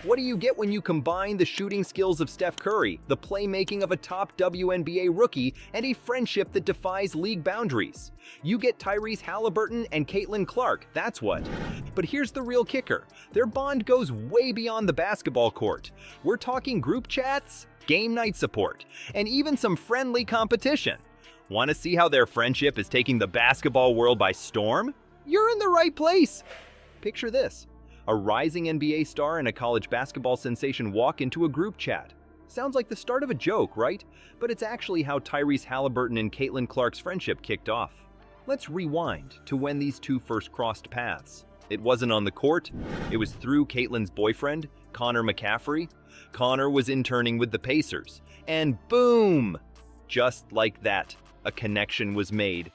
What do you get when you combine the shooting skills of Steph Curry, the playmaking of a top WNBA rookie, and a friendship that defies league boundaries? You get Tyrese Haliburton and Caitlin Clark, that's what. But here's the real kicker. Their bond goes way beyond the basketball court. We're talking group chats, game night support, and even some friendly competition. Want to see how their friendship is taking the basketball world by storm? You're in the right place. Picture this. A rising NBA star and a college basketball sensation walk into a group chat. Sounds like the start of a joke, right? But it's actually how Tyrese Haliburton and Caitlin Clark's friendship kicked off. Let's rewind to when these two first crossed paths. It wasn't on the court. It was through Caitlin's boyfriend, Connor McCaffrey. Connor was interning with the Pacers. And boom! Just like that, a connection was made.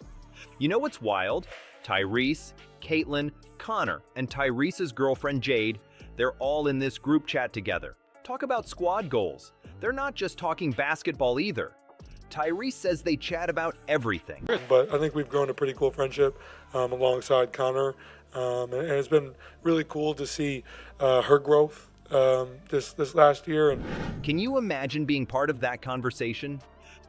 You know what's wild? Tyrese, Caitlin, Connor, and Tyrese's girlfriend Jade, they're all in this group chat together. Talk about squad goals. They're not just talking basketball either. Tyrese says they chat about everything. But I think we've grown a pretty cool friendship alongside Connor, and it's been really cool to see her growth this last year. Can you imagine being part of that conversation?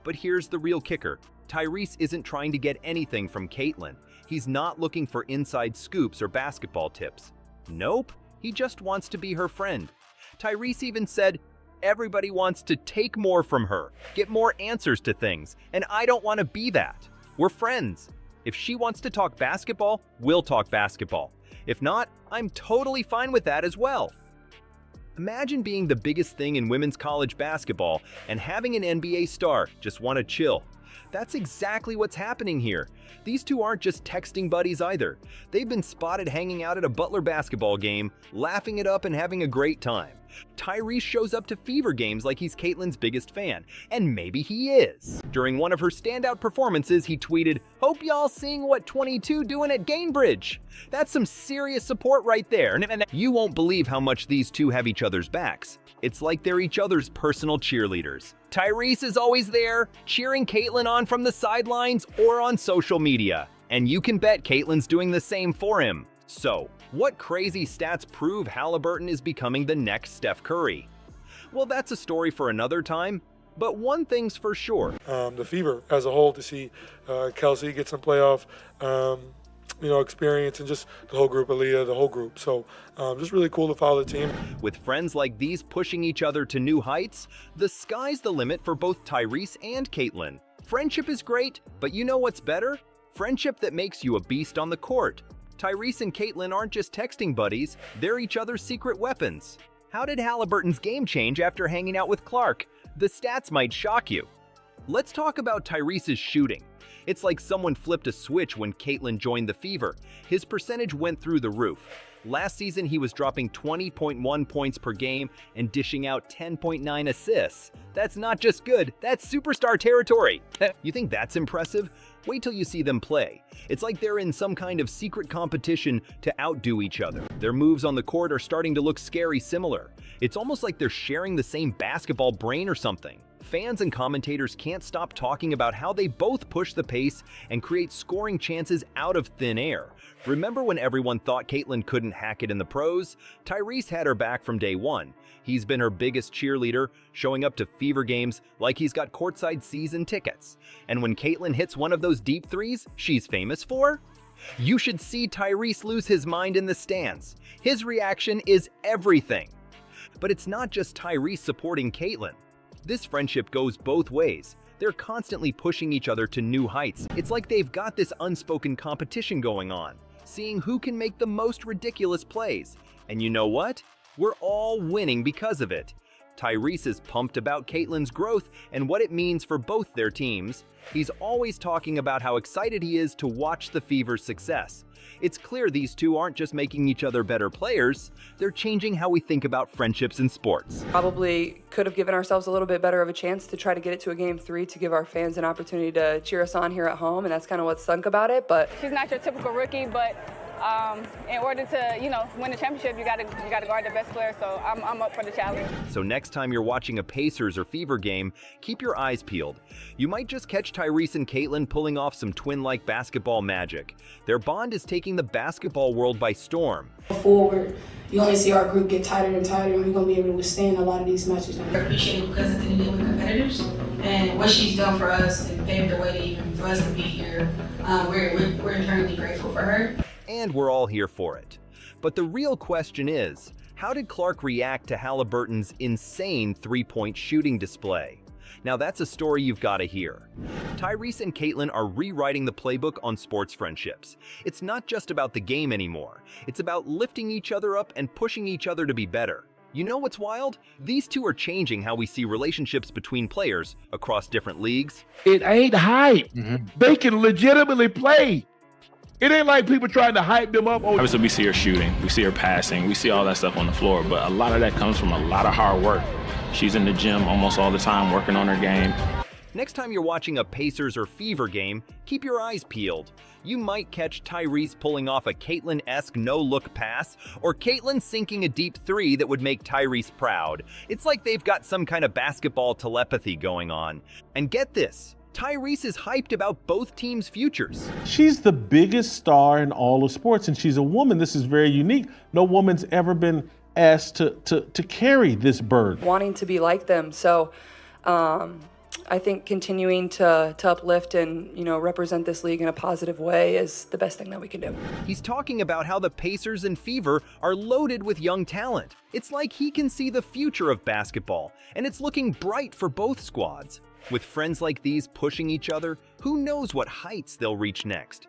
But here's the real kicker. Tyrese isn't trying to get anything from Caitlin. He's not looking for inside scoops or basketball tips. Nope, he just wants to be her friend. Tyrese even said, everybody wants to take more from her, get more answers to things, and I don't want to be that. We're friends. If she wants to talk basketball, we'll talk basketball. If not, I'm totally fine with that as well. Imagine being the biggest thing in women's college basketball and having an NBA star just want to chill. That's exactly what's happening here. These two aren't just texting buddies either. They've been spotted hanging out at a Butler basketball game, laughing it up and having a great time. Tyrese shows up to Fever games like he's Caitlin's biggest fan, and maybe he is. During one of her standout performances, he tweeted, "Hope y'all seeing what 22 doing at Gainbridge." That's some serious support right there, and you won't believe how much these two have each other's backs. It's like they're each other's personal cheerleaders. Tyrese is always there, cheering Caitlin on from the sidelines or on social media. And you can bet Caitlin's doing the same for him. So, what crazy stats prove Haliburton is becoming the next Steph Curry? Well, that's a story for another time, but one thing's for sure. The Fever as a whole, to see Kelsey get some playoff experience, and just the whole group, Aaliyah, the whole group. So just really cool to follow the team. With friends like these pushing each other to new heights, the sky's the limit for both Tyrese and Caitlin. Friendship is great, but you know what's better? Friendship that makes you a beast on the court. Tyrese and Caitlin aren't just texting buddies, they're each other's secret weapons. How did Haliburton's game change after hanging out with Clark? The stats might shock you. Let's talk about Tyrese's shooting. It's like someone flipped a switch when Caitlin joined the Fever. His percentage went through the roof. Last season, he was dropping 20.1 points per game and dishing out 10.9 assists. That's not just good, that's superstar territory. You think that's impressive? Wait till you see them play. It's like they're in some kind of secret competition to outdo each other. Their moves on the court are starting to look scary similar. It's almost like they're sharing the same basketball brain or something. Fans and commentators can't stop talking about how they both push the pace and create scoring chances out of thin air. Remember when everyone thought Caitlin couldn't hack it in the pros? Tyrese had her back from day one. He's been her biggest cheerleader, showing up to Fever games like he's got courtside season tickets. And when Caitlin hits one of those deep threes she's famous for, you should see Tyrese lose his mind in the stands. His reaction is everything. But it's not just Tyrese supporting Caitlin. This friendship goes both ways. They're constantly pushing each other to new heights. It's like they've got this unspoken competition going on, seeing who can make the most ridiculous plays. And you know what? We're all winning because of it. Tyrese is pumped about Caitlin's growth and what it means for both their teams. He's always talking about how excited he is to watch the Fever's success. It's clear these two aren't just making each other better players, they're changing how we think about friendships in sports. Probably could have given ourselves a little bit better of a chance to try to get it to a game 3 to give our fans an opportunity to cheer us on here at home, and that's kind of what stunk about it. But she's not your typical rookie, but In order to, win the championship, you gotta guard the best player. So I'm up for the challenge. So next time you're watching a Pacers or Fever game, keep your eyes peeled. You might just catch Tyrese and Caitlin pulling off some twin-like basketball magic. Their bond is taking the basketball world by storm. Forward, you only see our group get tighter and tighter, and we're going to be able to withstand a lot of these matches. I appreciate it because at the end of the day, we're competitors, and what she's done for us and paved the way to even for us to be here, we're eternally grateful for her. And we're all here for it. But the real question is, how did Clark react to Haliburton's insane three-point shooting display? Now that's a story you've got to hear. Tyrese and Caitlin are rewriting the playbook on sports friendships. It's not just about the game anymore. It's about lifting each other up and pushing each other to be better. You know what's wild? These two are changing how we see relationships between players across different leagues. It ain't hype. They can legitimately play. It ain't like people trying to hype them up. Obviously, we see her shooting, we see her passing, we see all that stuff on the floor, but a lot of that comes from a lot of hard work. She's in the gym almost all the time working on her game. Next time you're watching a Pacers or Fever game, keep your eyes peeled. You might catch Tyrese pulling off a Caitlin-esque no-look pass, or Caitlin sinking a deep three that would make Tyrese proud. It's like they've got some kind of basketball telepathy going on. And get this, Tyrese is hyped about both teams' futures. She's the biggest star in all of sports, and she's a woman. This is very unique. No woman's ever been asked to carry this burden. Wanting to be like them. So I think continuing to uplift and, represent this league in a positive way is the best thing that we can do. He's talking about how the Pacers and Fever are loaded with young talent. It's like he can see the future of basketball, and it's looking bright for both squads. With friends like these pushing each other, who knows what heights they'll reach next?